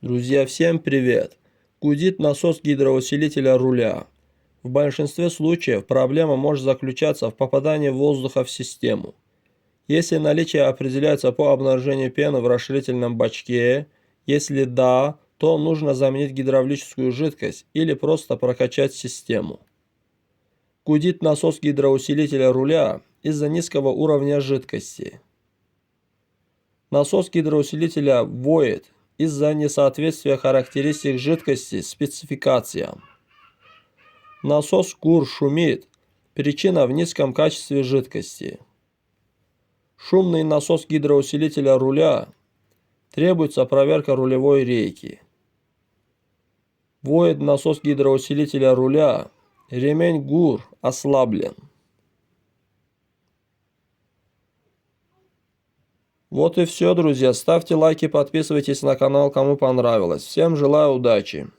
Друзья, всем привет! Гудит насос гидроусилителя руля. В большинстве случаев проблема может заключаться в попадании воздуха в систему. Если наличие определяется по обнаружению пены в расширительном бачке, если да, то нужно заменить гидравлическую жидкость или просто прокачать систему. Гудит насос гидроусилителя руля из-за низкого уровня жидкости. Насос гидроусилителя воет из-за несоответствия характеристик жидкости спецификациям. Насос ГУР шумит. Причина в низком качестве жидкости. Шумный насос гидроусилителя руля. Требуется проверка рулевой рейки. Воет насос гидроусилителя руля. Ремень ГУР ослаблен. Вот и все, друзья. Ставьте лайки, подписывайтесь на канал, кому понравилось. Всем желаю удачи.